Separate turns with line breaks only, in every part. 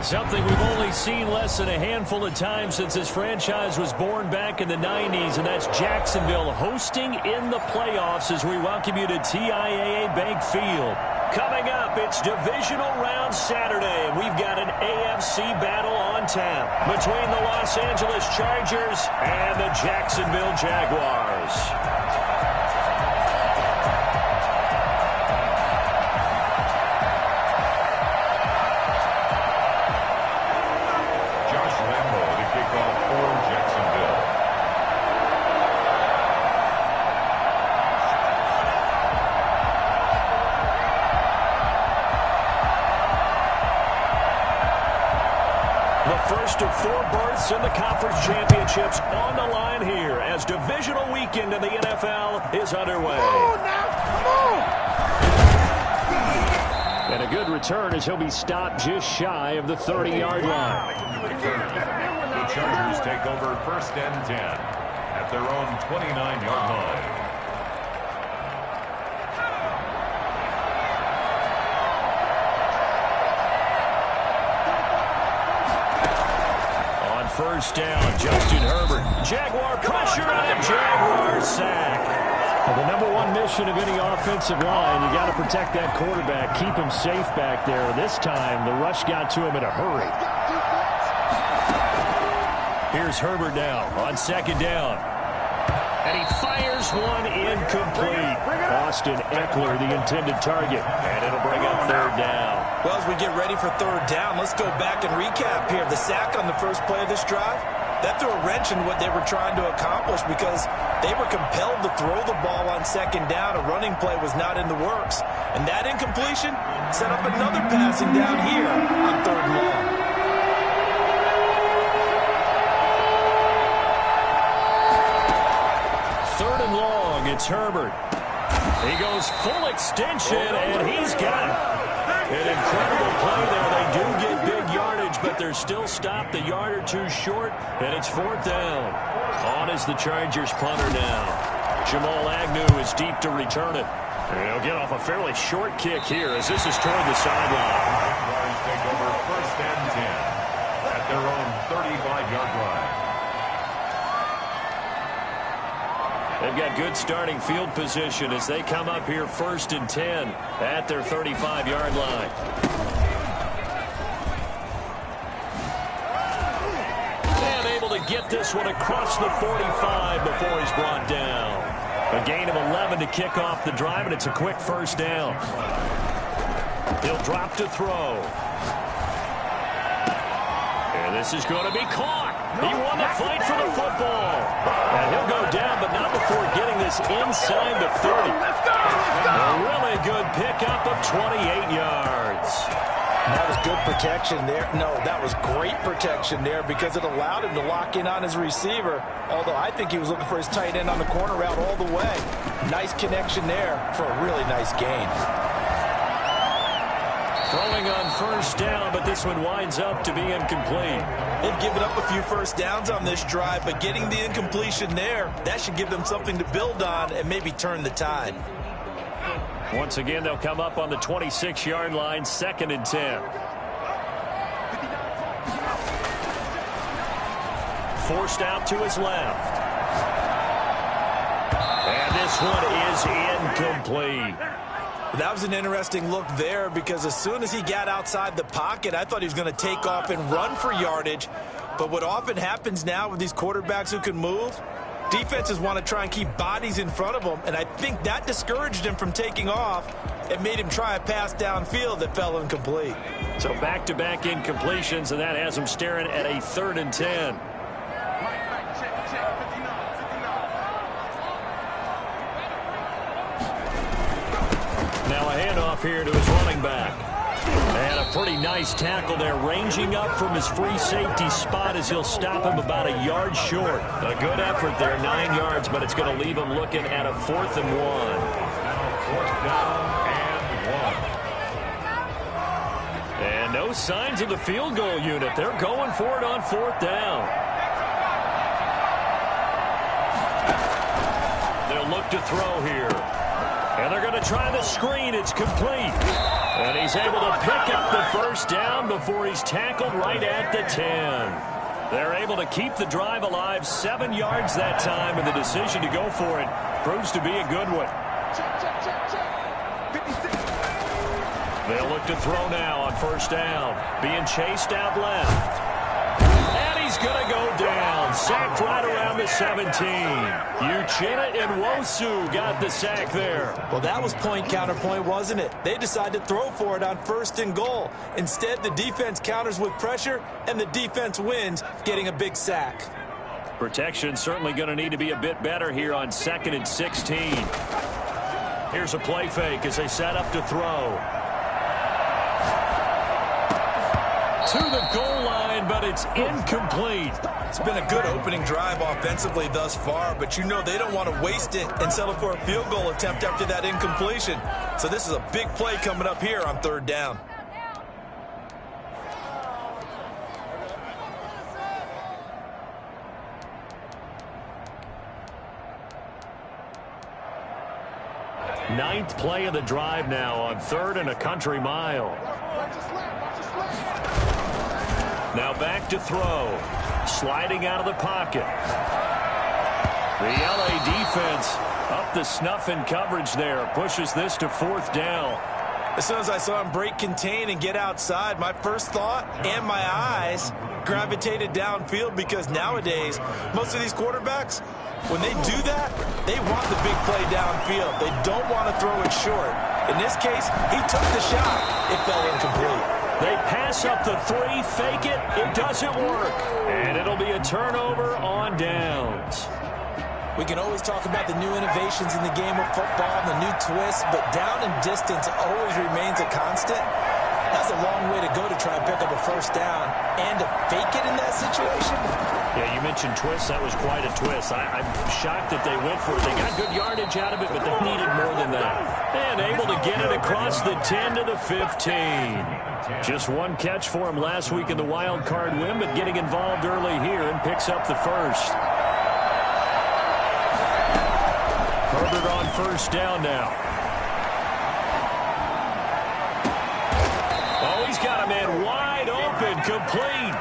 Something we've only seen less than a handful of times since this franchise was born back in the 90s, and that's Jacksonville hosting in the playoffs as we welcome you to TIAA Bank Field. Coming up, it's Divisional Round Saturday, and we've got an AFC battle on tap between the Los Angeles Chargers and the Jacksonville Jaguars. First of 4 berths in the conference championships on the line here as divisional weekend in the NFL is underway. And a good return as he'll be stopped just shy of the 30-yard line.
The Chargers take over 1st and 10 at their own 29-yard line.
First down, Justin Herbert. Jaguar pressure and a Jaguar sack. Well, the #1 mission of any offensive line, you got to protect that quarterback, keep him safe back there. This time, the rush got to him in a hurry. Here's Herbert now on 2nd down. And he fires one incomplete. Austin Eckler, the intended target. And it'll bring up 3rd down.
Well, as we get ready for 3rd down, let's go back and recap here. The sack on the first play of this drive, that threw a wrench in what they were trying to accomplish because they were compelled to throw the ball on 2nd down. A running play was not in the works. And that incompletion set up another passing down here on 3rd and long.
It's Herbert. He goes full extension, and he's got it. An incredible play there. They do get big yardage, but they're still stopped a yard or 2 short, and it's 4th down. On is the Chargers punter now. Jamal Agnew is deep to return it. And he'll get off a fairly short kick here as this is toward the sideline.
Jaguars take over 1st and 10 at their own 35-yard line.
They've got good starting field position as they come up here 1st and 10 at their 35-yard line. And able to get this one across the 45 before he's brought down. A gain of 11 to kick off the drive, and it's a quick 1st down. He'll drop to throw. And this is going to be caught. He won the fight for the football. And he'll go down, but not before getting this inside the 30. A really good pickup of 28 yards.
That was good protection there. No, that was great protection there because it allowed him to lock in on his receiver. Although I think he was looking for his tight end on the corner route all the way. Nice connection there for a really nice gain.
Throwing on 1st down, but this one winds up to be incomplete.
They've given up a few 1st downs on this drive, but getting the incompletion there, that should give them something to build on and maybe turn the tide.
Once again, they'll come up on the 26-yard line, 2nd and 10. Forced out to his left. And this one is incomplete.
That was an interesting look there because as soon as he got outside the pocket, I thought he was going to take off and run for yardage. But what often happens now with these quarterbacks who can move, defenses want to try and keep bodies in front of them, and I think that discouraged him from taking off and made him try a pass downfield that fell incomplete.
So back-to-back incompletions, and that has him staring at a 3rd and 10. Now a handoff here to his running back. And a pretty nice tackle there, ranging up from his free safety spot as he'll stop him about a yard short. A good effort there, 9 yards, but it's going to leave him looking at a 4th and 1.
4th down and 1.
And no signs of the field goal unit. They're going for it on 4th down. They'll look to throw here. And they're going to try the screen. It's complete. And he's able to pick up the first down before he's tackled right at the 10. They're able to keep the drive alive, 7 yards that time, and the decision to go for it proves to be a good one. They'll look to throw now on first down. Being chased out left. And he's going to go down. Sacked right around the 17. Uchenna and Nwosu got the sack there.
Well, that was point counterpoint, wasn't it? They decided to throw for it on 1st and goal. Instead, the defense counters with pressure, and the defense wins, getting a big sack.
Protection certainly going to need to be a bit better here on 2nd and 16. Here's a play fake as they set up to throw. To the goal line, but it's incomplete.
It's been a good opening drive offensively thus far, but you know they don't want to waste it and settle for a field goal attempt after that incompletion. So this is a big play coming up here on 3rd down.
Ninth play of the drive now on 3rd and a country mile. Now back to throw. Sliding out of the pocket. The LA defense up the snuff in coverage there. Pushes this to 4th down.
As soon as I saw him break contain and get outside, my first thought and my eyes gravitated downfield, because nowadays, most of these quarterbacks, when they do that, they want the big play downfield. They don't want to throw it short. In this case, he took the shot. It fell incomplete.
They pass up the 3, fake it, it doesn't work. And it'll be a turnover on downs.
We can always talk about the new innovations in the game of football and the new twists, but down and distance always remains a constant. That's a long way to go to try and pick up a first down and to fake it in that situation.
Yeah, you mentioned twists. That was quite a twist. I'm shocked that they went for it. They got good yardage out of it, but they needed more than that. And able to get it across the 10 to the 15. Just one catch for him last week in the wild card win, but getting involved early here and picks up the first. Herbert on first down now. Oh, he's got a man wide open, complete.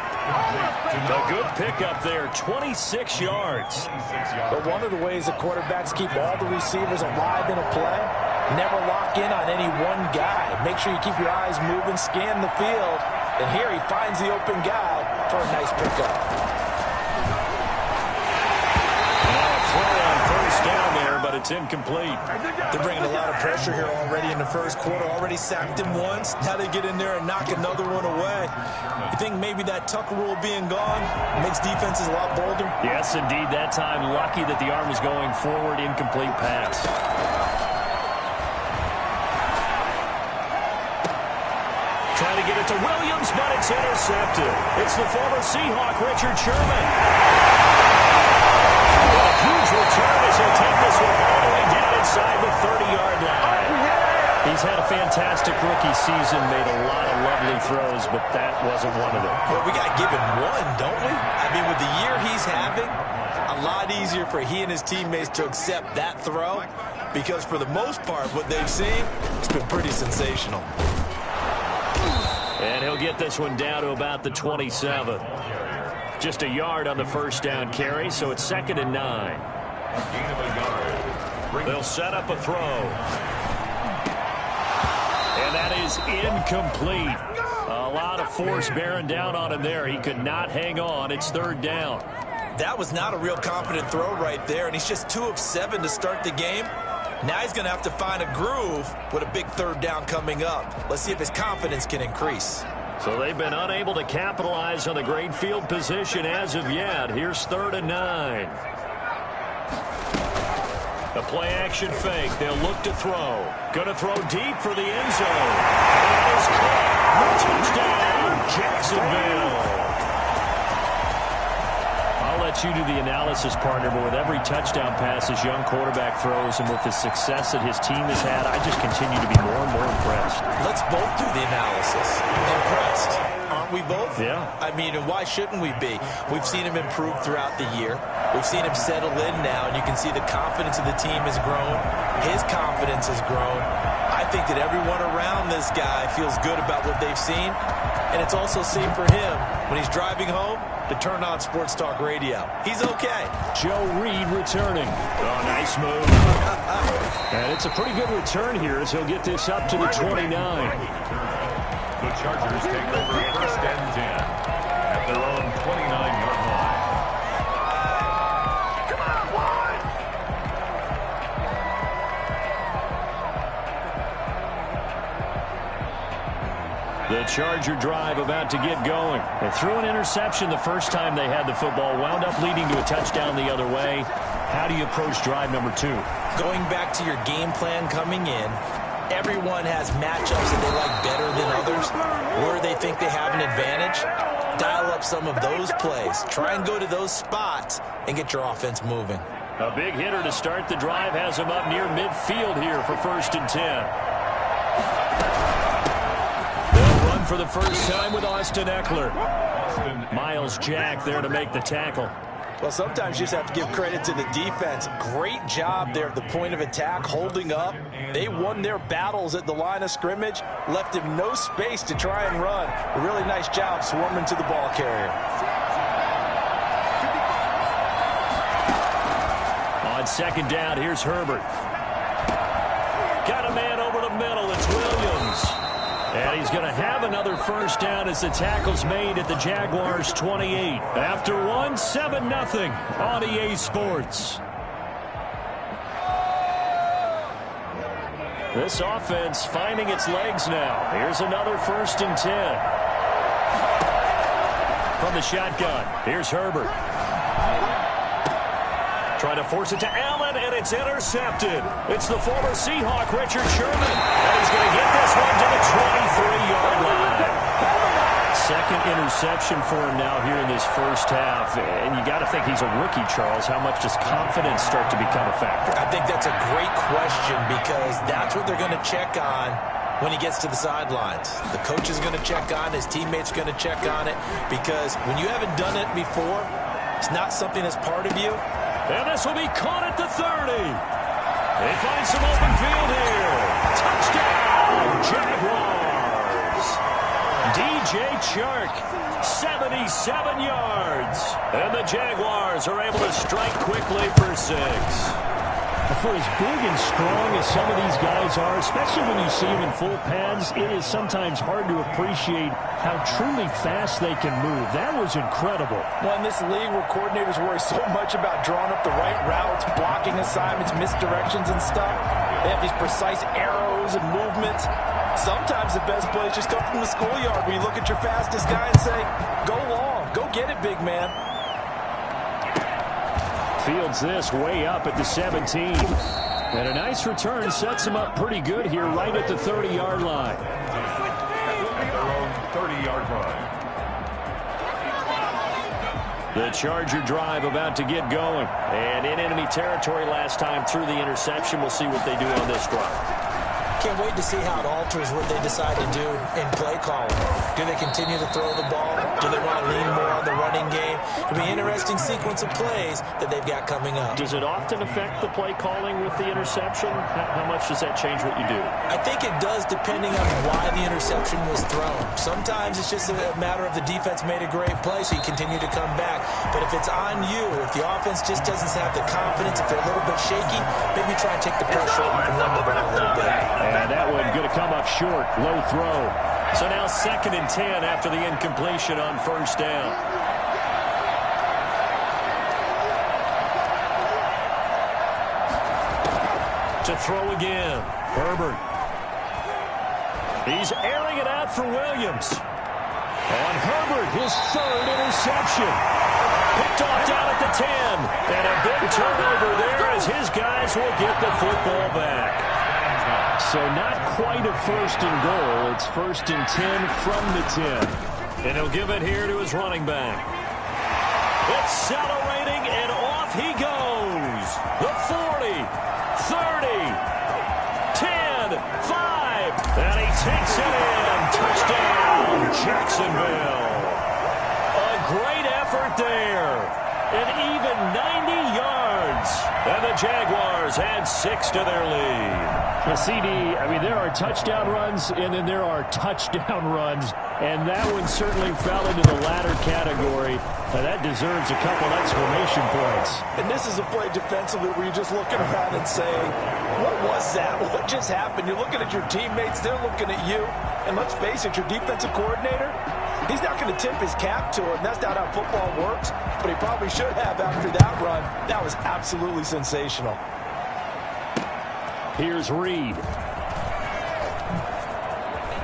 A good pickup there, 26 yards.
But one of the ways the quarterbacks keep all the receivers alive in a play, never lock in on any one guy. Make sure you keep your eyes moving, scan the field, and here he finds the open guy for a nice pickup.
Now a throw on first down there, but it's incomplete.
They're bringing a lot of pressure here already in the first quarter. Already sacked him once. Now they get in there and knock another one away. You think maybe that Tucker rule being gone makes defenses a lot bolder?
Yes, indeed. That time, lucky that the arm was going forward. Incomplete pass. Trying to get it to Williams, but it's intercepted. It's the former Seahawk, Richard Sherman. A huge return as he'll take this one all the way down inside the 30-yard line. He's had a fantastic rookie season, made a lot of lovely throws, but that wasn't one of them.
Well, we got to give him one, don't we? I mean, with the year he's having, a lot easier for he and his teammates to accept that throw, because for the most part, what they've seen, it's been pretty sensational.
And he'll get this one down to about the 27. Just a yard on the first down carry, so it's 2nd and 9. They'll set up a throw. And that is incomplete. A lot of force bearing down on him there. He could not hang on. It's 3rd down.
That was not a real confident throw right there, and he's just 2 of 7 to start the game. Now he's going to have to find a groove with a big 3rd down coming up. Let's see if his confidence can increase.
So they've been unable to capitalize on the great field position as of yet. Here's 3rd and 9. The play-action fake. They'll look to throw. Going to throw deep for the end zone. And it's caught. Touchdown, Jacksonville. I'll let you do the analysis, partner, but with every touchdown pass this young quarterback throws and with the success that his team has had, I just continue to be more and more impressed.
Let's both do the analysis. Impressed. Aren't we both?
Yeah.
I mean, and why shouldn't we be? We've seen him improve throughout the year. We've seen him settle in now, and you can see the confidence of the team has grown. His confidence has grown. I think that everyone around this guy feels good about what they've seen, and it's also seen for him when he's driving home to turn on Sports Talk Radio. He's okay.
Joe Reed returning. Oh, nice move. And it's a pretty good return here as he'll get this up to the 29.
The Chargers take over 1st and 10 at their own 29-yard line. Come on, boy!
The Charger drive about to get going. They threw an interception the first time they had the football, wound up leading to a touchdown the other way. How do you approach drive number 2?
Going back to your game plan coming in, everyone has matchups that they like better than others, where they think they have an advantage. Dial up some of those plays. Try and go to those spots and get your offense moving.
A big hitter to start the drive has him up near midfield here for 1st and 10. They'll run for the first time with Austin Eckler. Miles Jack there to make the tackle.
Well, sometimes you just have to give credit to the defense. Great job there at the point of attack, holding up. They won their battles at the line of scrimmage, left him no space to try and run. A really nice job swarming to the ball carrier.
On 2nd down, here's Herbert. Got a man over the middle. It's Williams. And he's going to have another first down as the tackle's made at the Jaguars' 28. After one, 7-0 on EA Sports. This offense finding its legs now. Here's another 1st and 10. From the shotgun, here's Herbert. Trying to force it to Allen, and it's intercepted. It's the former Seahawk, Richard Sherman. And he's going to get this one to the 23-yard line. 2nd interception for him now here in this first half. And you got to think he's a rookie, Charles. How much does confidence start to become a factor?
I think that's a great question because that's what they're going to check on when he gets to the sidelines. The coach is going to check on, his teammates are going to check on it, because when you haven't done it before, it's not something that's part of you.
And this will be caught at the 30. They find some open field here. Touchdown, Jaguars. DJ Chark, 77 yards. And the Jaguars are able to strike quickly for 6. For as big and strong as some of these guys are, especially when you see them in full pads, it is sometimes hard to appreciate how truly fast they can move. That was incredible.
Well, in this league where coordinators worry so much about drawing up the right routes, blocking assignments, misdirections and stuff, they have these precise arrows and movements. Sometimes the best plays just come from the schoolyard where you look at your fastest guy and say, go long, go get it, big man.
Fields this way up at the 17. And a nice return sets him up pretty good here right at the 30-yard line.
Their own 30-yard line.
The Charger drive about to get going. And in enemy territory last time through the interception. We'll see what they do on this drive.
Can't wait to see how it alters what they decide to do in play calling. Do they continue to throw the ball? Do they want to lean more on the running game? It'll be an interesting sequence of plays that they've got coming up.
Does it often affect the play calling with the interception? How much does that change what you do?
I think it does, depending on why the interception was thrown. Sometimes it's just a matter of the defense made a great play, so you continue to come back. But if it's on you, if the offense just doesn't have the confidence, if they're a little bit shaky, maybe try and take the pressure off and run the ball a little bit.
And that one going to come up short. Low throw. So now 2nd and 10 after the incompletion on 1st down. To throw again. Herbert. He's airing it out for Williams. On Herbert, his 3rd interception. Picked off down at the 10. And a big turnover there as his guys will get the football back. So not quite a 1st and goal. It's 1st and 10 from the 10. And he'll give it here to his running back. Accelerating, and off he goes. The 40, 30, 10, 5. And he takes it in. Touchdown, Jacksonville. A great effort there. And even 90 yards. And the Jaguars add 6 to their lead.
The CD, I mean, there are touchdown runs, and then there are touchdown runs, and that one certainly fell into the latter category. That deserves a couple exclamation points.
And this is a play defensively where you're just looking around and saying, what was that? What just happened? You're looking at your teammates, they're looking at you. And let's face it, your defensive coordinator, he's not going to tip his cap to him. That's not how football works, but he probably should have after that run. That was absolutely sensational.
Here's Reed.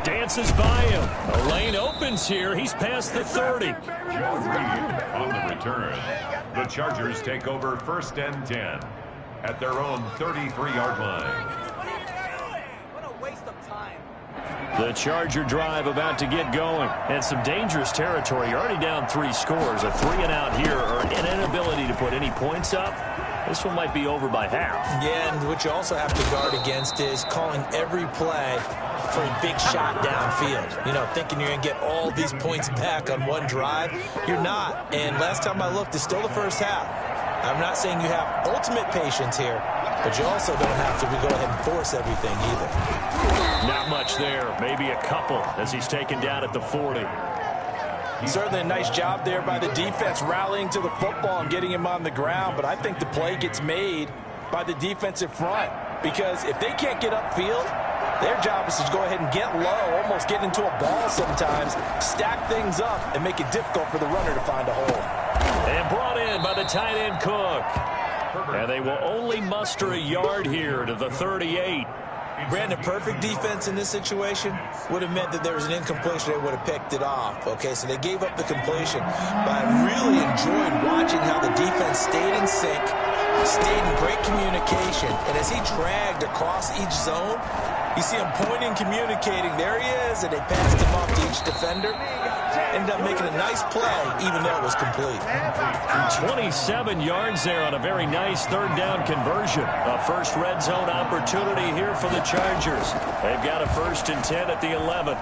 Dances by him. The lane opens here. He's past the 30.
Joe Reed on the return. The Chargers take over 1st and 10 at their own 33-yard line.
What a waste of time.
The Charger drive about to get going. And some dangerous territory. You're already down 3 scores. A 3-and-out here or an inability to put any points up. This one might be over by half.
Yeah, and what you also have to guard against is calling every play for a big shot downfield. You know, thinking you're going to get all these points back on one drive. You're not. And last time I looked, it's still the first half. I'm not saying you have ultimate patience here, but you also don't have to go ahead and force everything either.
Not much there. Maybe a couple as he's taken down at the 40.
Certainly a nice job there by the defense rallying to the football and getting him on the ground, but I think the play gets made by the defensive front because if they can't get upfield, their job is to go ahead and get low, almost get into a ball sometimes, stack things up, and make it difficult for the runner to find a hole.
And brought in by the tight end Cook. And they will only muster a yard here to the 38.
Brandon, perfect defense in this situation would have meant that there was an incompletion. They would have picked it off. Okay, so they gave up the completion. But I really enjoyed watching how the defense stayed in sync, stayed in great communication. And as he dragged across each zone, you see him pointing, communicating. There he is, and they passed him off to each defender. Ended up making a nice play, even though it was complete.
27 yards there on a very nice 3rd down conversion. A first red zone opportunity here for the Chargers. They've got a 1st and 10 at the 11.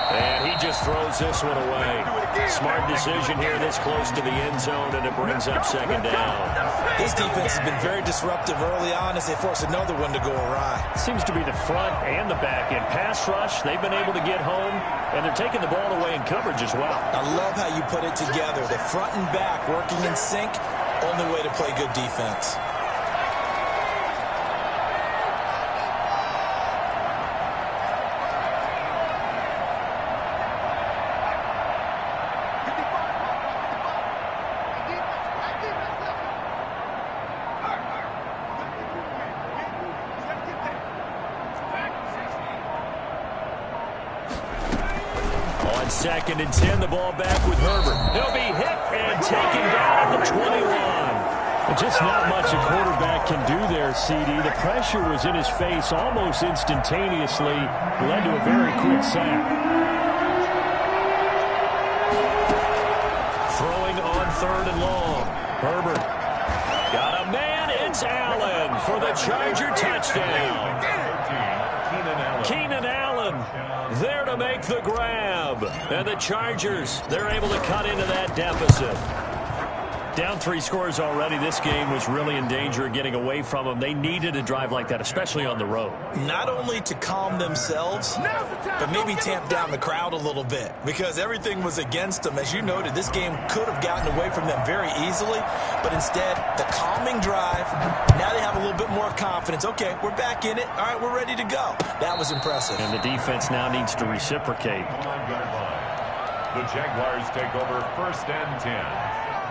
And he just throws this one away. Smart decision here this close to the end zone, and it brings up 2nd down.
This defense has been very disruptive early on as they force another one to go awry.
Seems to be the front and the back end. Pass rush, they've been able to get home, and they're taking the ball away in coverage as well.
I love how you put it together. The front and back working in sync, only way to play good defense.
On 2nd and 10, the ball back with Herbert. He'll be hit and taken down at the 21.
Just not much a quarterback can do there, CD. The pressure was in his face almost instantaneously. Led to a very quick sack.
Throwing on 3rd and long. Herbert got a man. It's Allen for the Charger touchdown. Keenan Allen there to make the grab. And the Chargers, they're able to cut into that deficit. Down 3 scores already. This game was really in danger of getting away from them. They needed a drive like that, especially on the road.
Not only to calm themselves, but maybe tamp down the crowd a little bit because everything was against them. As you noted, this game could have gotten away from them very easily, but instead, the calming drive, now they have a little bit more confidence. Okay, we're back in it. All right, we're ready to go. That was impressive.
And the defense now needs to reciprocate.
The Jaguars take over 1st and 10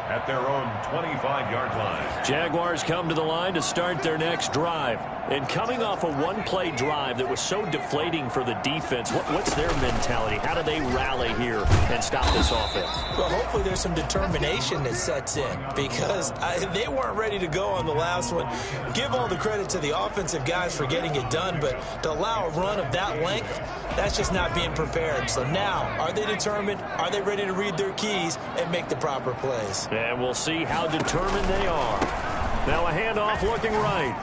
at their own 25-yard line.
Jaguars come to the line to start their next drive. And coming off a one-play drive that was so deflating for the defense, what's their mentality? How do they rally here and stop this offense?
Well, hopefully there's some determination that sets in because they weren't ready to go on the last one. Give all the credit to the offensive guys for getting it done, but to allow a run of that length, that's just not being prepared. So now, are they determined? Are they ready to read their keys and make the proper plays?
And we'll see how determined they are. Now a handoff looking right.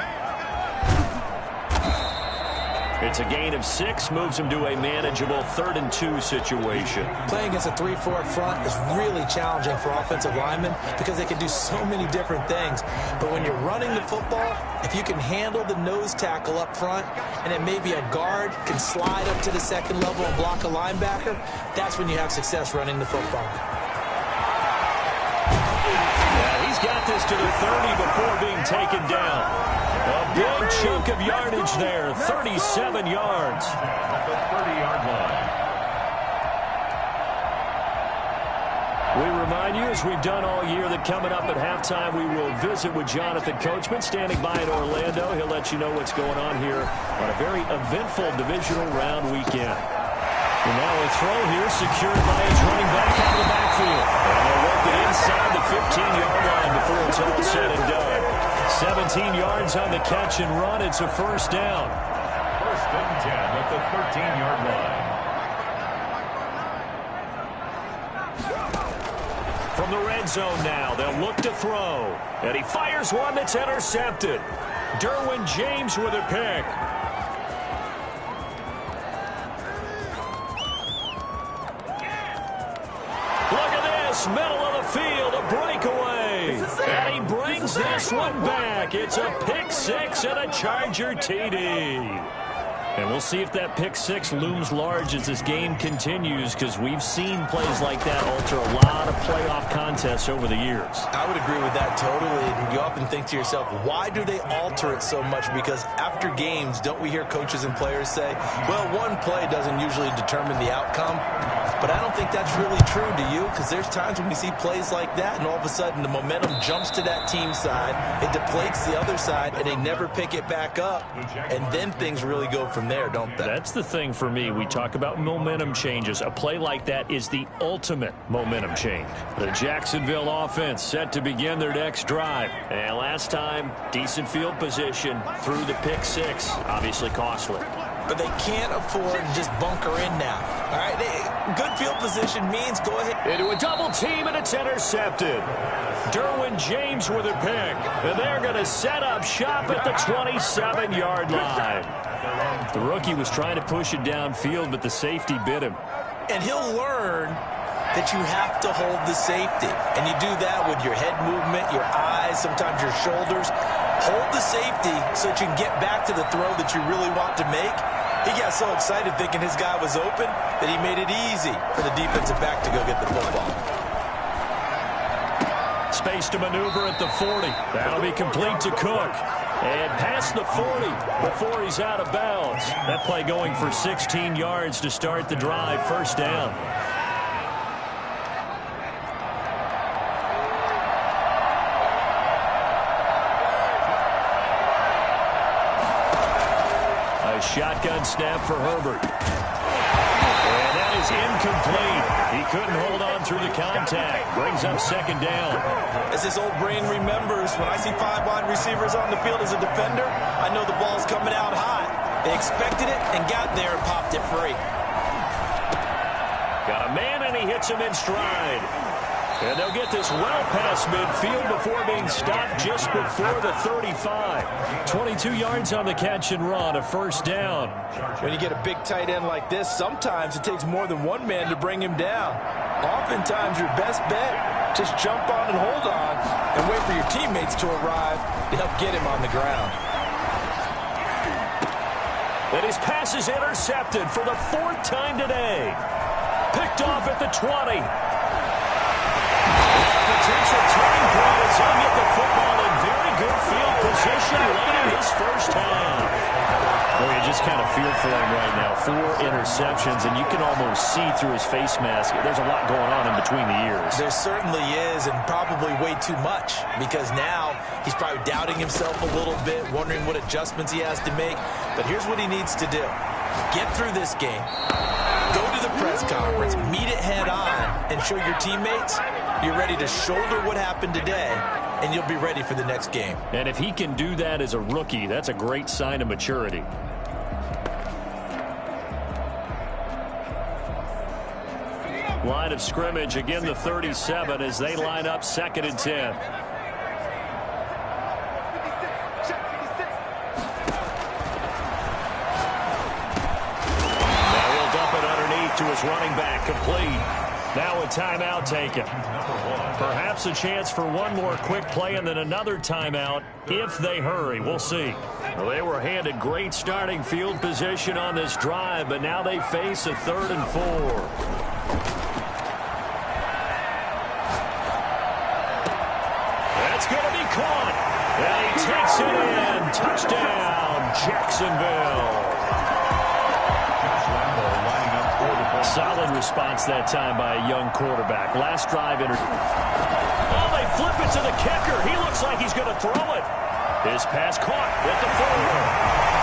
It's a gain of 6, moves him to a manageable 3rd and 2 situation.
Playing against a 3-4 front is really challenging for offensive linemen because they can do so many different things. But when you're running the football, if you can handle the nose tackle up front and then maybe a guard can slide up to the second level and block a linebacker, that's when you have success running the football.
Yeah, he's got this to the 30 before being taken down. A big chunk of yardage there, 37 yards.
At the 30-yard line.
We remind you, as we've done all year, that coming up at halftime, we will visit with Jonathan Coachman, standing by in Orlando. He'll let you know what's going on here on a very eventful divisional round weekend. And now a throw here, secured by his running back out of the backfield. And they'll work it inside the 15-yard line before it's all said and done. 17 yards on the catch and run. It's a first down.
1st and 10 at the 13-yard line.
From the red zone now, they'll look to throw. And he fires one that's intercepted. Derwin James with a pick. Look at this, middle of the field, a breakaway. And he brings this one back. It's a pick 6 and a Charger TD. And we'll see if that pick 6 looms large as this game continues, because we've seen plays like that alter a lot of playoff contests over the years.
I would agree with that totally. And you often think to yourself, why do they alter it so much? Because after games, don't we hear coaches and players say, well, one play doesn't usually determine the outcome? But I don't think that's really true, do you? Because there's times when we see plays like that, and all of a sudden the momentum jumps to that team side, it deflates the other side, and they never pick it back up. And then things really go from there, don't they?
That's the thing for me. We talk about momentum changes. A play like that is the ultimate momentum change. The Jacksonville offense set to begin their next drive. And last time, decent field position through the pick 6. Obviously costly.
But they can't afford to just bunker in now. All right, good field position means go ahead.
Into a double team, and it's intercepted. Derwin James with a pick. And they're going to set up shop at the 27-yard line. The rookie was trying to push it downfield, but the safety bit him.
And he'll learn that you have to hold the safety. And you do that with your head movement, your eyes, sometimes your shoulders. Hold the safety so that you can get back to the throw that you really want to make. He got so excited thinking his guy was open that he made it easy for the defensive back to go get the football.
Space to maneuver at the 40. That'll be complete to Cook. And past the 40 before he's out of bounds. That play going for 16 yards to start the drive. First down. A shotgun snap for Herbert. And that is incomplete. He couldn't hold on through the contact. Brings up second down.
As his old brain remembers, when I see 5 wide receivers on the field as a defender, I know the ball's coming out hot. They expected it and got there and popped it free.
Got a man, and he hits him in stride. And they'll get this well past midfield before being stopped just before the 35. 22 yards on the catch and run, a first down.
When you get a big tight end like this, sometimes it takes more than one man to bring him down. Oftentimes, your best bet, just jump on and hold on and wait for your teammates to arrive to help get him on the ground.
And his pass is intercepted for the 4th time today. Picked off at the 20. Potential turning point as he'll get the football in very good field position late in his first half. Well, you just kind of feel for him right now. 4 interceptions, and you can almost see through his face mask. There's a lot going on in between the ears.
There certainly is, and probably way too much, because now he's probably doubting himself a little bit, wondering what adjustments he has to make. But here's what he needs to do. Get through this game. Go to the press conference, meet it head on, and show your teammates you're ready to shoulder what happened today, and you'll be ready for the next game.
And if he can do that as a rookie, that's a great sign of maturity. Line of scrimmage, again the 37 as they line up 2nd and 10. to his running back, complete. Now a timeout taken. Perhaps a chance for one more quick play and then another timeout if they hurry. We'll see. Well, they were handed great starting field position on this drive, but now they face a 3rd and 4. That's going to be caught. And he takes it in. Touchdown, Jacksonville. Solid response that time by a young quarterback. Last drive. Oh, they flip it to the kicker. He looks like he's going to throw it. His pass caught at the 4.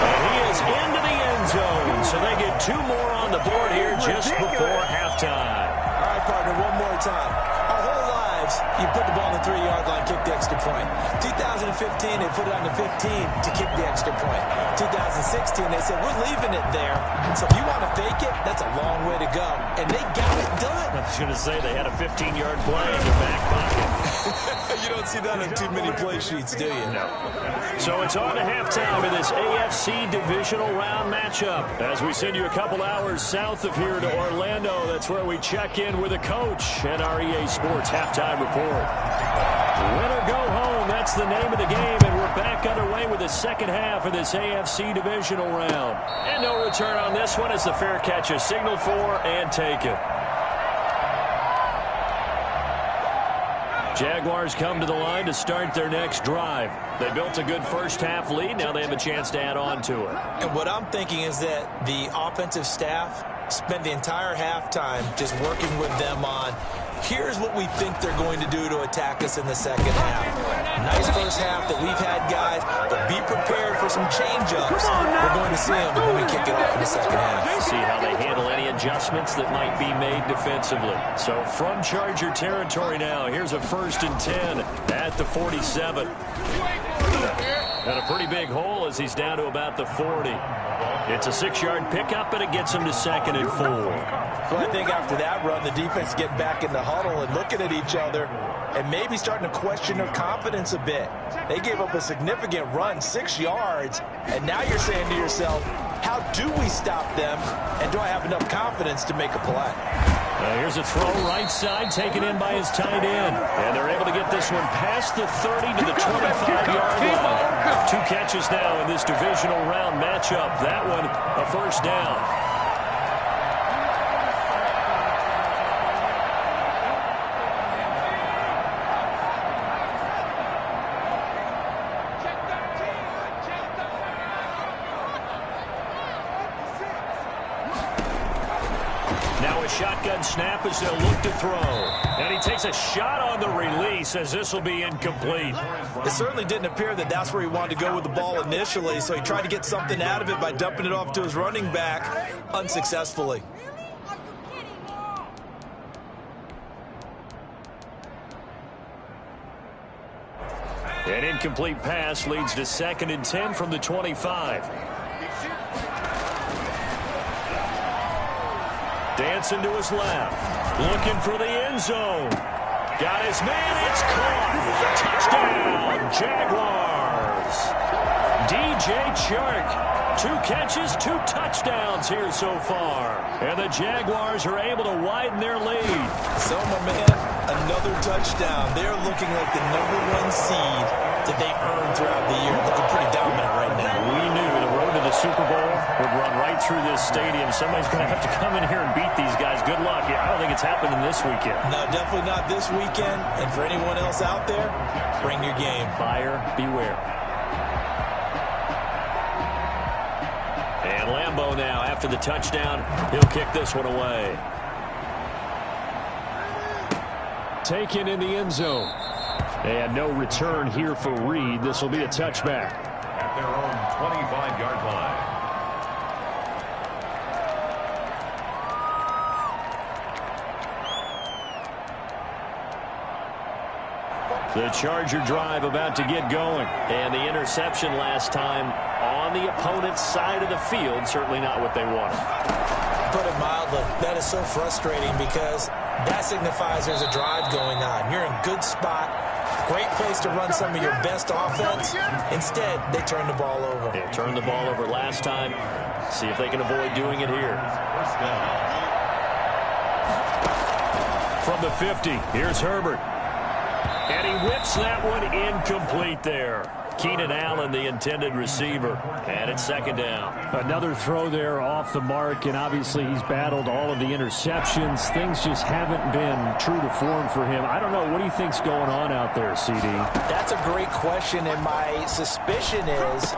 And he is into the end zone. So they get 2 more on the board here just before halftime.
All right, partner, one more time. Our whole lives, you put the ball on the 3-yard line, kick the extra point. 2015, they put it on the 15 to kick the extra point. 2016, they said, we're leaving it there. So if you want to fake it, that's a long way to go. And they got it done.
I was going to say they had a 15-yard play in their back pocket.
You don't see that on too many play sheets, do you?
No. So it's on to halftime in this AFC divisional round matchup. As we send you a couple hours south of here to Orlando, that's where we check in with a coach and our EA Sports halftime report. Win or go home, that's the name of the game, and we're back underway with the second half of this AFC divisional round. And no return on this one as the fair catch is signaled for and taken. Jaguars come to the line to start their next drive. They built a good first-half lead. Now they have a chance to add on to it.
And what I'm thinking is that the offensive staff spent the entire halftime just working with them on, here's what we think they're going to do to attack us in the second half. Nice first half that we've had, guys, but be prepared for some change-ups. We're going to see them when we kick it off in the second half.
See how they handle any adjustments that might be made defensively. So from Charger territory now, here's a 1st and 10 at the 47. And a pretty big hole as he's down to about the 40. It's a 6-yard pickup, and it gets him to 2nd and 4.
Well, I think after that run, the defense getting back in the huddle and looking at each other and maybe starting to question their confidence a bit. They gave up a significant run, 6 yards, and now you're saying to yourself, how do we stop them, and do I have enough confidence to make a play?
Here's a throw right side taken in by his tight end. And they're able to get this one past the 30 to the 25-yard line. 2 catches now in this divisional round matchup. That one a 1st down. Shotgun snap as they'll look to throw. And he takes a shot on the release as this will be incomplete.
It certainly didn't appear that that's where he wanted to go with the ball initially, so he tried to get something out of it by dumping it off to his running back unsuccessfully.
An incomplete pass leads to 2nd and 10 from the 25. Dancing to his left. Looking for the end zone. Got his man. It's caught. Touchdown, Jaguars. DJ Chark. 2 catches, 2 touchdowns here so far. And the Jaguars are able to widen their lead.
So, my man, another touchdown. They're looking like the #1 seed that they earned throughout the year. Looking pretty dominant right now.
We knew the road to the Super Bowl would run right through this stadium. Somebody's going to have to come in here and beat these guys. Good luck. Yeah, I don't think it's happening this weekend.
No, definitely not this weekend. And for anyone else out there, bring your game.
Buyer beware. And Lambeau now, after the touchdown, he'll kick this one away. Taken in the end zone. And no return here for Reed. This will be a touchback.
At their own 25-yard line.
The Charger drive about to get going. And the interception last time on the opponent's side of the field. Certainly not what they wanted.
Put it mildly, that is so frustrating because that signifies there's a drive going on. You're in a good spot. Great place to run some of your best offense. Instead, they turn the ball over.
They turned the ball over last time. See if they can avoid doing it here.
1st down.
From the 50, here's Herbert. And he whips that one incomplete there. Keenan Allen, the intended receiver. And it's second down.
Another throw there off the mark, and obviously he's battled all of the interceptions. Things just haven't been true to form for him. I don't know. What do you think's going on out there, CD?
That's a great question, and my suspicion is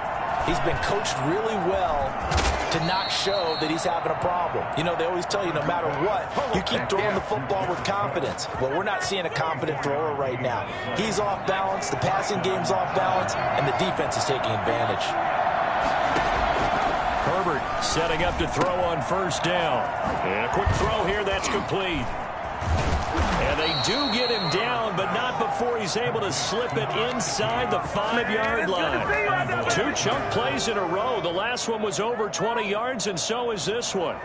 he's been coached really well to not show that he's having a problem. You know, they always tell you no matter what, you keep throwing the football with confidence. Well, we're not seeing a confident thrower right now. He's off balance, the passing game's off balance, and the defense is taking advantage.
Herbert setting up to throw on first down. And a quick throw here, that's complete. And they do get him down, but not before he's able to slip it inside the 5-yard line. 2 chunk plays in a row. The last one was over 20 yards, and so is this one.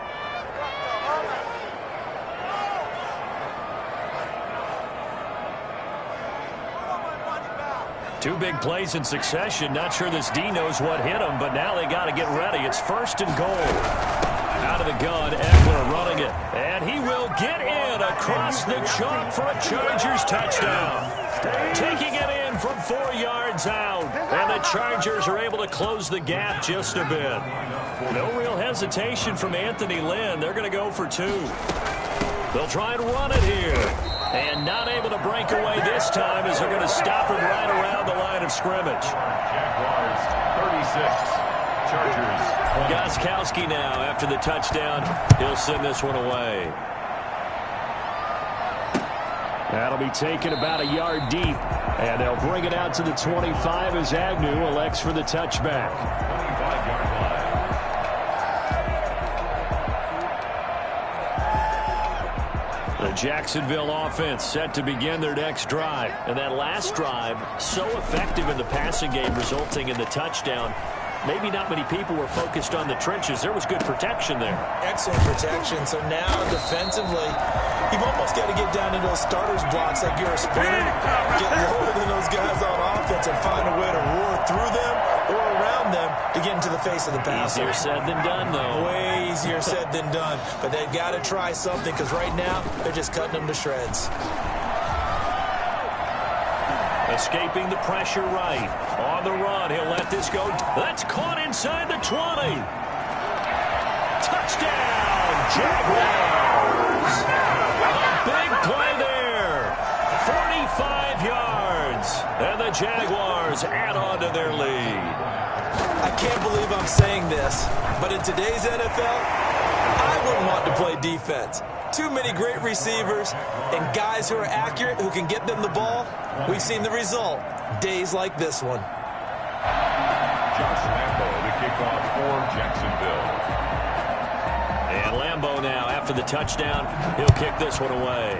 Two big plays in succession. Not sure this D knows what hit him, but now they got to get ready. It's first and goal. Out of the gun, Eckler running it. And he will get in across the chalk for a Chargers touchdown. Taking it in from 4 yards out. And the Chargers are able to close the gap just a bit. No real hesitation from Anthony Lynn. They're going to go for 2. They'll try and run it here. And not able to break away this time as they're going to stop him right around the line of scrimmage.
Jaguars 36, Chargers 20.
Gostkowski now after the touchdown. He'll send this one away.
That'll be taken about a yard deep. And they'll bring it out to the 25 as Agnew elects for the touchback.
25-yard line.
The Jacksonville offense set to begin their next drive. And that last drive, so effective in the passing game, resulting in the touchdown. Maybe not many people were focused on the trenches. There was good protection there.
Excellent protection. So now defensively, you've almost got to get down into those starters blocks like you're a sprinter. Get lower than those guys on offense and find a way to roar through them or around them to get into the face of the passer.
Easier said than done, though.
Way easier said than done. But they've got to try something because right now they're just cutting them to shreds.
Escaping the pressure right. On the run, he'll let this go. That's caught inside the 20. Touchdown, Jaguars. A big play there. 45 yards. And the Jaguars add on to their lead.
I can't believe I'm saying this, but in today's NFL, I wouldn't want to play defense. Too many great receivers and guys who are accurate who can get them the ball. We've seen the result. Days like this one.
Josh Lambo to kick off for Jacksonville.
And Lambo now, after the touchdown, he'll kick this one away.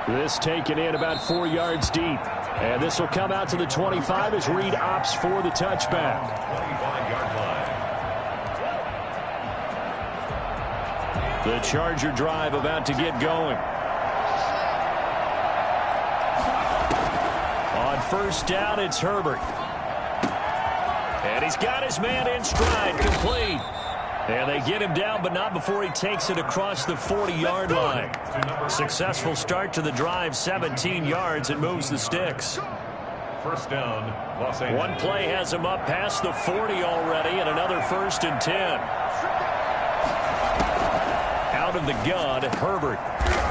This taken in about 4 yards deep. And this will come out to the 25 as Reed opts for the touchback.
25-yard line.
The Charger drive about to get going. On first down, it's Herbert. And he's got his man in stride, complete. And they get him down, but not before he takes it across the 40-yard line. Successful start to the drive, 17 yards, and moves the sticks.
First down, Los Angeles.
One play has him up past the 40 already, and another 1st and 10. Out of the gun, Herbert.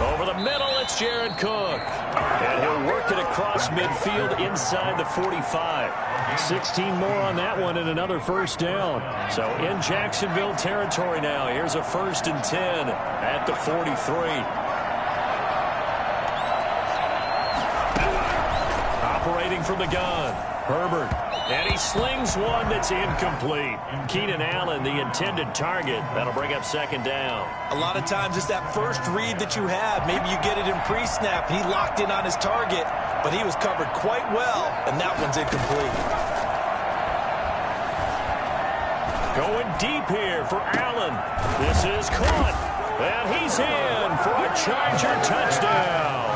Over the middle, it's Jared Cook. And he'll work it across midfield inside the 45. 16 more on that one and another first down. So in Jacksonville territory now. Here's a 1st and 10 at the 43. Operating from the gun, Herbert. And he slings one that's incomplete. Keenan Allen, the intended target. That'll bring up 2nd down.
A lot of times it's that first read that you have. Maybe you get it in pre-snap, and he locked in on his target, but he was covered quite well, and that one's incomplete.
Going deep here for Allen. This is caught. And he's in for a Charger touchdown.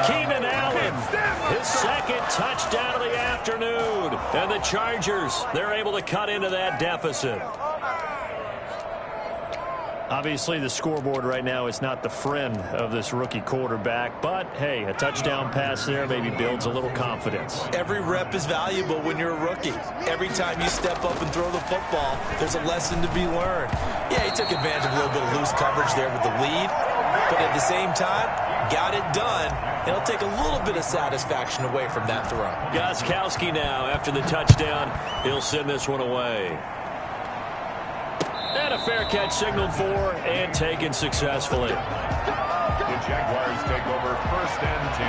Keenan Allen, his 2nd touchdown of the afternoon. And the Chargers, they're able to cut into that deficit.
Obviously, the scoreboard right now is not the friend of this rookie quarterback, but, hey, a touchdown pass there maybe builds a little confidence.
Every rep is valuable when you're a rookie. Every time you step up and throw the football, there's a lesson to be learned. Yeah, he took advantage of a little bit of loose coverage there with the lead, but at the same time, got it done. It'll take a little bit of satisfaction away from that throw.
Gostkowski now, after the touchdown, he'll send this one away. And a fair catch signaled for and taken successfully.
The Jaguars take over 1st and 10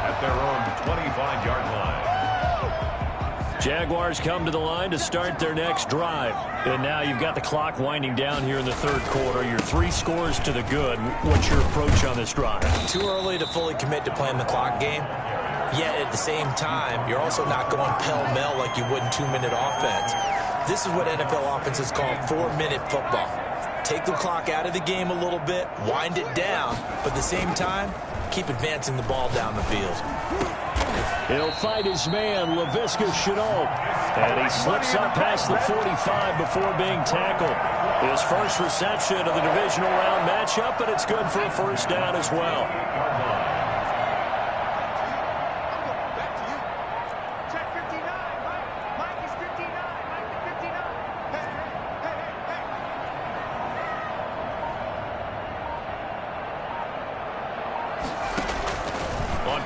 at their own 25-yard line.
Jaguars come to the line to start their next drive. And now you've got the clock winding down here in the third quarter. You're 3 scores to the good. What's your approach on this drive?
Too early to fully commit to playing the clock game. Yet at the same time, you're also not going pell-mell like you would in 2-minute offense. This is what NFL offenses call 4-minute football. Take the clock out of the game a little bit, wind it down, but at the same time, keep advancing the ball down the field.
He'll fight his man, Laviska Shenault. And he slips up past the 45 before being tackled. His first reception of the divisional round matchup, but it's good for a first down as well.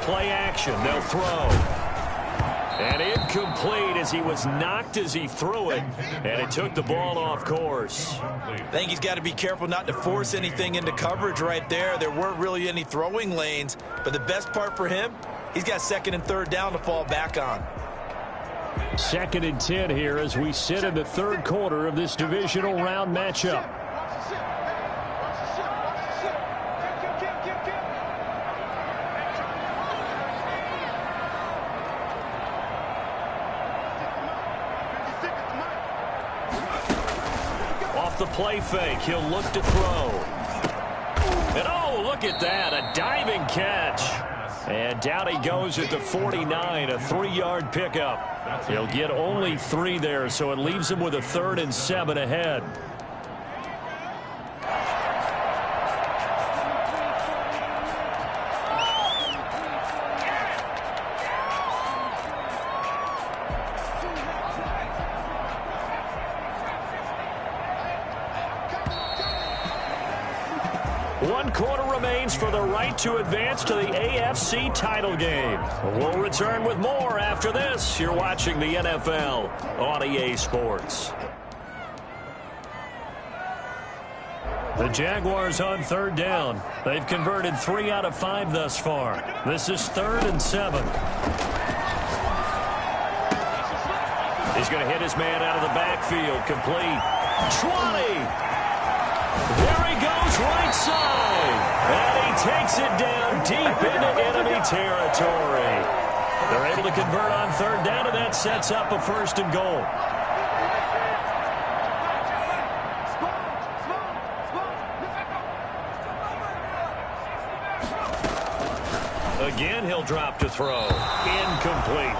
Play action, they'll throw. And incomplete as he was knocked as he threw it. And it took the ball off course.
I think he's got to be careful not to force anything into coverage right there. There weren't really any throwing lanes. But the best part for him, he's got 2nd and 3rd down to fall back on.
2nd and 10 here as we sit in the third quarter of this divisional round matchup.
The play fake. He'll look to throw. And oh, look at that. A diving catch. And down he goes at the 49. A 3-yard pickup. He'll get only 3 there, so it leaves him with a 3rd and 7 ahead. One quarter remains for the right to advance to the AFC title game. We'll return with more after this. You're watching the NFL on EA Sports. The Jaguars on 3rd down. They've converted 3 out of 5 thus far. This is 3rd and 7. He's going to hit his man out of the backfield. Complete. 20. There he goes, right side. And he takes it down deep into enemy territory. They're able to convert on 3rd down, and that sets up a 1st and goal. Again, he'll drop to throw. Incomplete.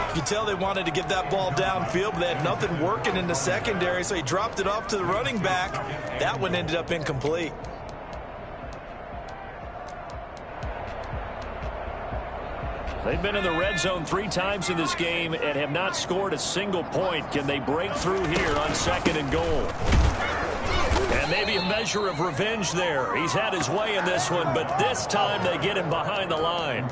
You can tell they wanted to get that ball downfield, but they had nothing working in the secondary, so he dropped it off to the running back. That one ended up incomplete.
They've been in the red zone 3 times in this game and have not scored a single point. Can they break through here on 2nd and goal? And maybe a measure of revenge there. He's had his way in this one, but this time they get him behind the line.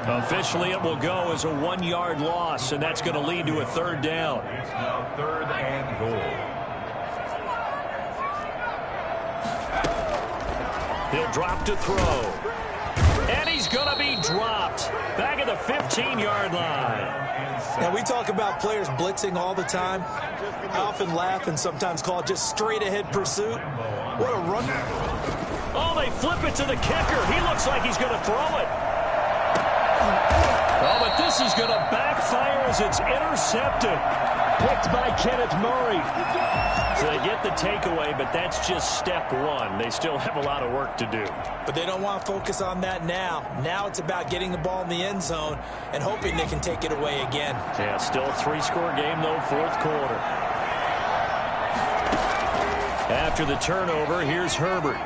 Officially, it will go as a 1-yard loss, and that's going to lead to a 3rd down.
It's now 3rd and goal.
He'll drop to throw. And he's going to be dropped. Back at the 15-yard line.
Now, we talk about players blitzing all the time. I often laugh and sometimes call it just straight-ahead pursuit. What a run.
Oh, they flip it to the kicker. He looks like he's going to throw it. Oh, but this is going to backfire as it's intercepted. Picked by Kenneth Murray. So they get the takeaway, but that's just step 1. They still have a lot of work to do.
But they don't want to focus on that now. Now it's about getting the ball in the end zone and hoping they can take it away again.
Yeah, still a 3-score game, though, 4th quarter. After the turnover, here's Herbert.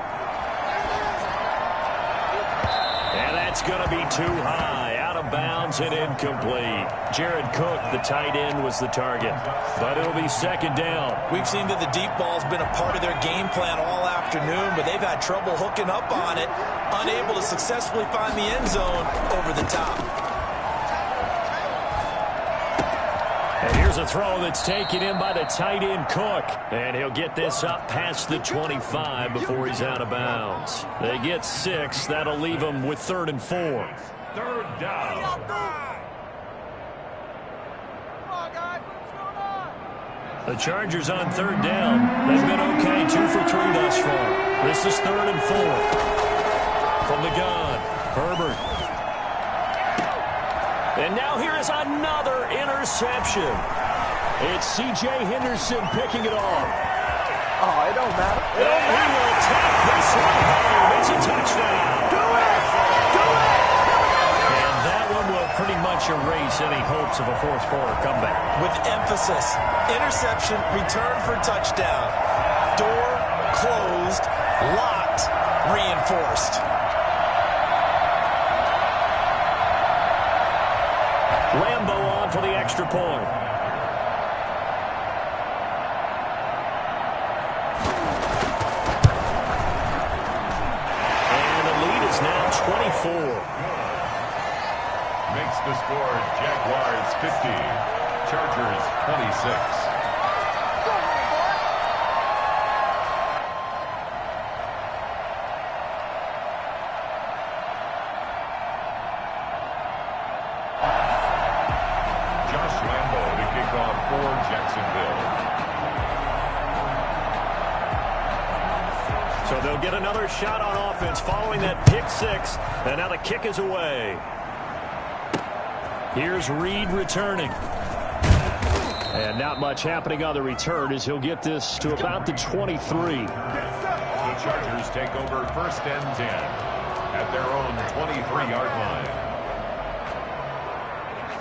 And that's going to be too high. Out of bounds and incomplete. Jared Cook, the tight end, was the target. But it'll be second down.
We've seen that the deep ball's been a part of their game plan all afternoon, but they've had trouble hooking up on it, unable to successfully find the end zone over the top.
And here's a throw that's taken in by the tight end Cook. And he'll get this up past the 25 before he's out of bounds. They get 6. That'll leave them with 3rd and 4.
Third down.
The Chargers on 3rd down. They've been okay, 2 for 3 thus far. This is 3rd and 4. From the gun, Herbert. And now here is another interception. It's C.J. Henderson picking it off.
Oh, it don't matter. It don't
He
matter.
will take this one home. It's a touchdown.
Do it! Do it!
And that one will pretty much erase any hopes of a fourth quarter comeback.
With emphasis, interception, return for touchdown. Door closed, locked, reinforced.
Lambo on for the extra point. And the lead is now 24.
Makes the score Jaguars 50, Chargers 26.
So they'll get another shot on offense following that pick 6. And now the kick is away. Here's Reed returning. And not much happening on the return as he'll get this to about the 23.
The Chargers take over 1st and 10 at their own 23-yard line.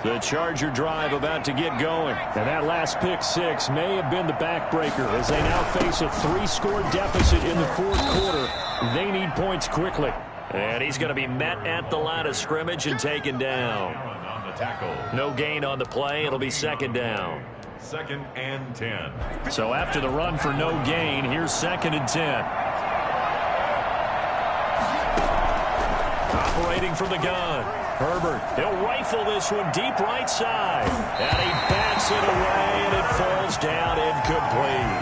The Charger drive about to get going. And that last pick 6 may have been the backbreaker as they now face a 3-score deficit in the 4th quarter. They need points quickly. And he's going to be met at the line of scrimmage and taken down.
On the tackle.
No gain on the play. It'll be 2nd down.
2nd and 10.
So after the run for no gain, here's 2nd and 10. Operating from the gun. Herbert, he'll rifle this one deep right side. And he bats it away, and it falls down incomplete.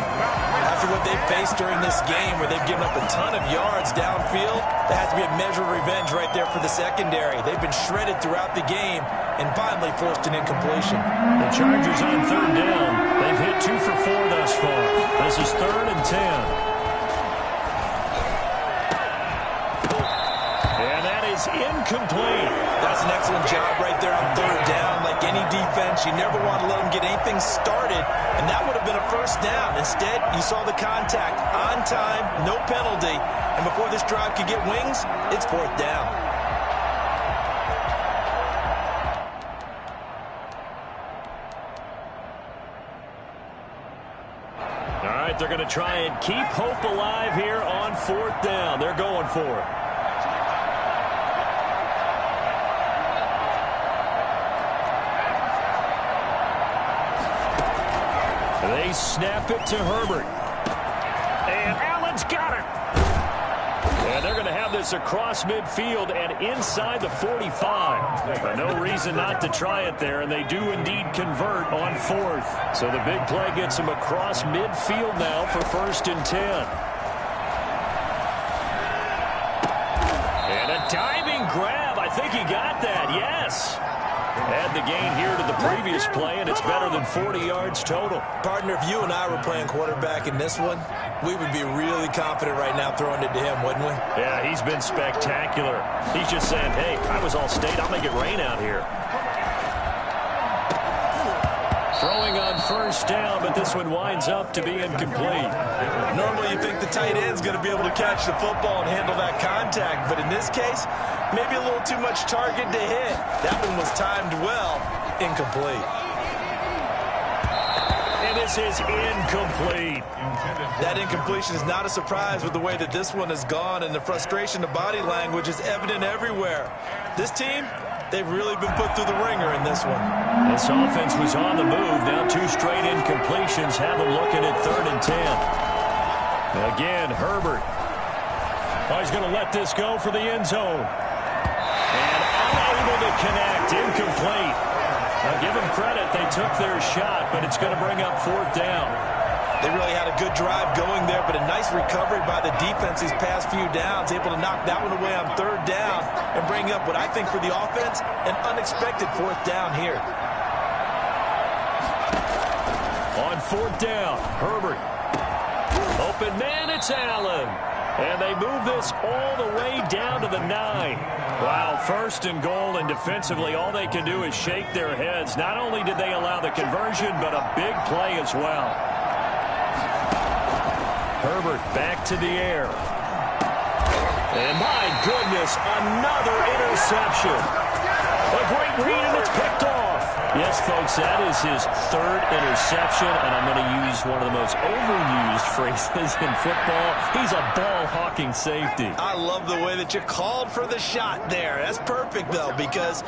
After what they've faced during this game where they've given up a ton of yards downfield, there has to be a measure of revenge right there for the secondary. They've been shredded throughout the game and finally forced an incompletion.
The Chargers on 3rd down. They've hit 2 for 4 thus far. This is 3rd and 10. And that is incomplete.
That's an excellent job right there on 3rd down. Like any defense, you never want to let them get anything started, and that would have been a 1st down. Instead, you saw the contact on time, no penalty, and before this drive could get wings, it's 4th down.
All right, they're going to try and keep hope alive here on 4th down. They're going for it. They snap it to Herbert. And Allen's got it. And they're going to have this across midfield and inside the 45. But no reason not to try it there, and they do indeed convert on 4th. So the big play gets them across midfield now for 1st and 10. And a diving grab. I think he got that, yes. Add the gain here to the previous play, and it's better than 40 yards total.
Partner, if you and I were playing quarterback in this one, we would be really confident right now throwing it to him, wouldn't we?
Yeah, he's been spectacular. He's just saying, hey, I was all state. I'll make it rain out here. Throwing on 1st down, but this one winds up to be incomplete.
Normally you think the tight end's going to be able to catch the football and handle that contact, but in this case, maybe a little too much target to hit. That one was timed well, incomplete.
And this is incomplete.
That incompletion is not a surprise with the way that this one has gone, and the frustration, the body language is evident everywhere. This team, they've really been put through the ringer in this one.
This offense was on the move. Now 2 straight incompletions have them looking at 3rd and 10. Again, Herbert. Oh, he's going to let this go for the end zone. And unable to connect. Incomplete. Now, give them credit. They took their shot, but it's going to bring up 4th down.
They really had a good drive going there, but a nice recovery by the defense these past few downs, able to knock that one away on 3rd down and bring up what I think for the offense, an unexpected 4th down here.
On 4th down, Herbert. Open man, it's Allen. And they move this all the way down to the 9. Wow, 1st and goal, and defensively all they can do is shake their heads. Not only did they allow the conversion, but a big play as well. Herbert back to the air. And my goodness, another interception. A great read, and it's picked off. Yes, folks, that is his 3rd interception, and I'm going to use one of the most overused phrases in football. He's a ball-hawking safety.
I love the way that you called for the shot there. That's perfect, though, because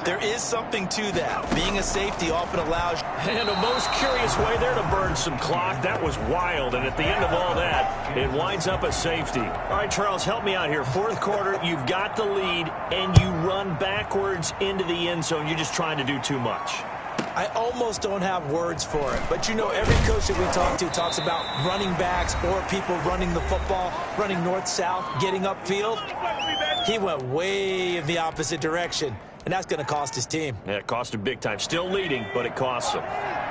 there is something to that. Being a safety often allows...
And a most curious way there to burn some clock. That was wild, and at the end of all that, it winds up a safety. All right, Charles, help me out here. 4th quarter, you've got the lead, and you run backwards into the end zone. You're just trying to do too much.
I almost don't have words for it. But, you know, every coach that we talk to talks about running backs or people running the football, running north-south, getting upfield. He went way in the opposite direction, and that's going to cost his team.
Yeah, it cost him big time. Still leading, but it costs him.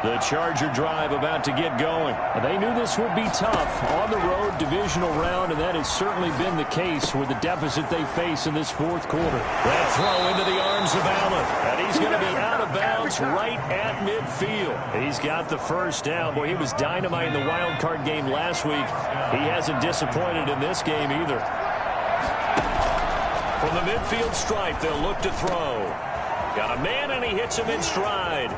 The Charger drive about to get going. They knew this would be tough. On the road, divisional round, and that has certainly been the case with the deficit they face in this 4th quarter. That throw into the arms of Allen, and he's going to be out of bounds right at midfield. He's got the 1st down. Boy, he was dynamite in the wild card game last week. He hasn't disappointed in this game either. From the midfield stripe, they'll look to throw. Got a man, and he hits him in stride.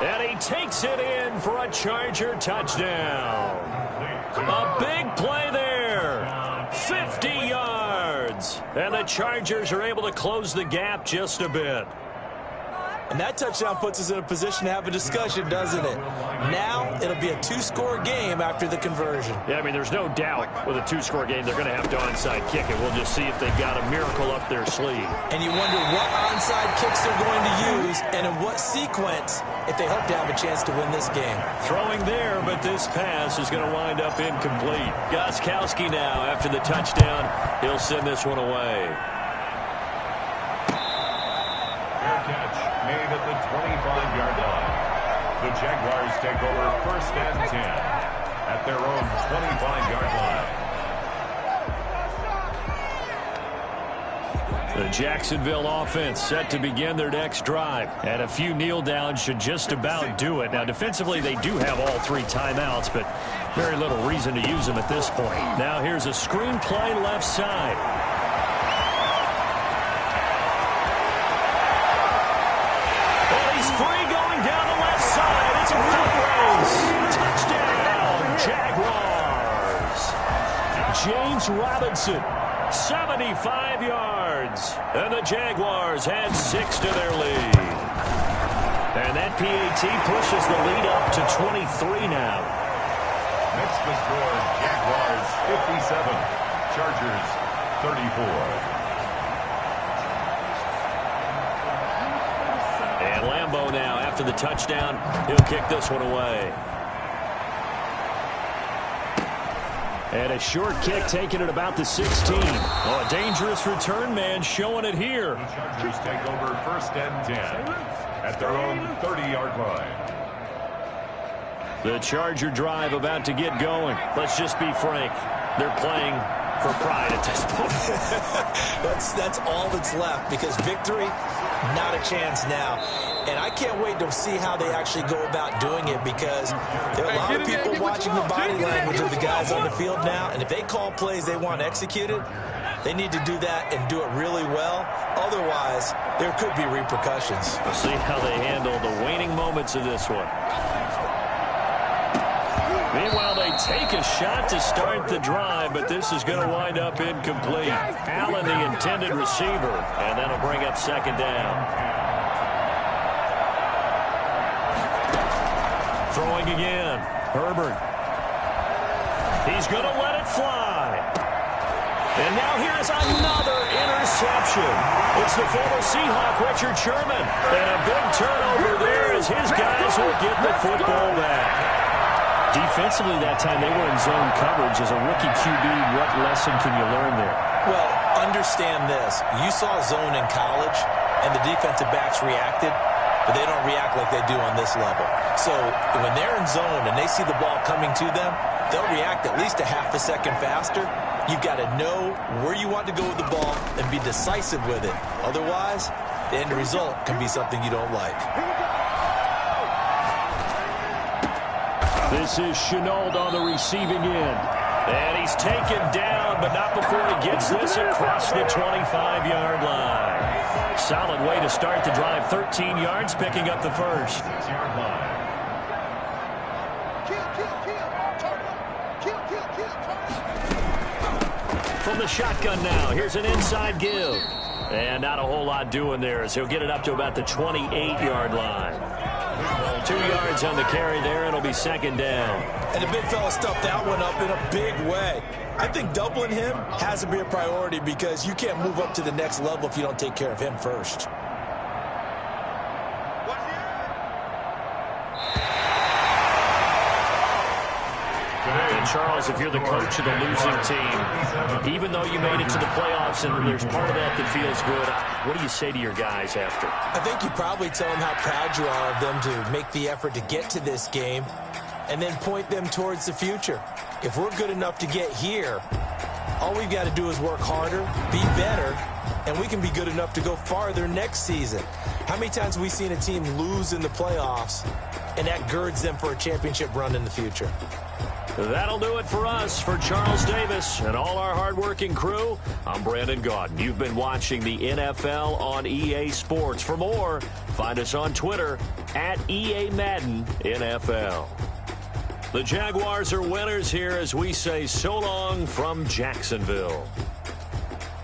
And he takes it in for a Charger touchdown. A big play there. 50 yards. And the Chargers are able to close the gap just a bit.
And that touchdown puts us in a position to have a discussion, doesn't it? Now it'll be a 2-score game after the conversion.
Yeah, I mean, there's no doubt with a 2-score game they're going to have to onside kick it. We'll just see if they've got a miracle up their sleeve.
And you wonder what onside kicks they're going to use and in what sequence if they hope to have a chance to win this game.
Throwing there, but this pass is going to wind up incomplete. Gostkowski now after the touchdown. He'll send this one away.
Made at the 25-yard line. The Jaguars take over 1st and 10 at their own 25-yard line.
The Jacksonville offense set to begin their next drive. And a few kneel downs should just about do it. Now, defensively, they do have all 3 timeouts, but very little reason to use them at this point. Now, here's a screen play left side. Free going down the left side. It's a foot race. Touchdown, Jaguars. James Robinson, 75 yards. And the Jaguars add 6 to their lead. And that PAT pushes the lead up to 23 now.
Next the score, Jaguars 57, Chargers 34.
And Lambeau now, after the touchdown, he'll kick this one away. And a short kick taken at about the 16. Oh, a dangerous return man showing it here.
The Chargers take over 1st and 10 at their own 30-yard line.
The Charger drive about to get going. Let's just be frank. They're playing for pride at this point.
That's all that's left, because victory, not a chance now. And I can't wait to see how they actually go about doing it, because there are a lot of people watching the body language of the guys on the field now, and if they call plays they want executed, They need to do that and do it really well. Otherwise, there could be repercussions.
We'll see how they handle the waning moments of this one. Meanwhile, they take a shot to start the drive, but this is going to wind up incomplete. Allen, the intended receiver, and that'll bring up second down. Throwing again. Herbert. He's going to let it fly. And now here's another interception. It's the former Seahawk, Richard Sherman. And a big turnover there as his guys will get the football back. Defensively that time, they were in zone coverage. As a rookie QB, what lesson can you learn there?
Well, understand this. You saw zone in college, and the defensive backs reacted, but they don't react like they do on this level. So when they're in zone and they see the ball coming to them, they'll react at least a half a second faster. You've got to know where you want to go with the ball and be decisive with it. Otherwise, the end result can be something you don't like.
This is Chenault on the receiving end. And he's taken down, but not before he gets this across the 25-yard line. Solid way to start the drive. 13 yards, picking up the first. From the shotgun now, here's an inside give. And not a whole lot doing there as he'll get it up to about the 28-yard line. 2 yards on the carry there, and it'll be second down.
And the big fella stuffed that one up in a big way. I think doubling him has to be a priority because you can't move up to the next level if you don't take care of him first.
And Charles, if you're the coach of the losing team, even though you made it to the playoffs and there's part of that that feels good, what do you say to your guys after?
I think you probably tell them how proud you are of them to make the effort to get to this game and then point them towards the future. If we're good enough to get here, all we've got to do is work harder, be better, and we can be good enough to go farther next season. How many times have we seen a team lose in the playoffs, and that girds them for a championship run in the future?
That'll do it for us. For Charles Davis and all our hardworking crew, I'm Brandon Gaudin. You've been watching the NFL on EA Sports. For more, find us on Twitter at EA Madden NFL. The Jaguars are winners here as we say so long from Jacksonville.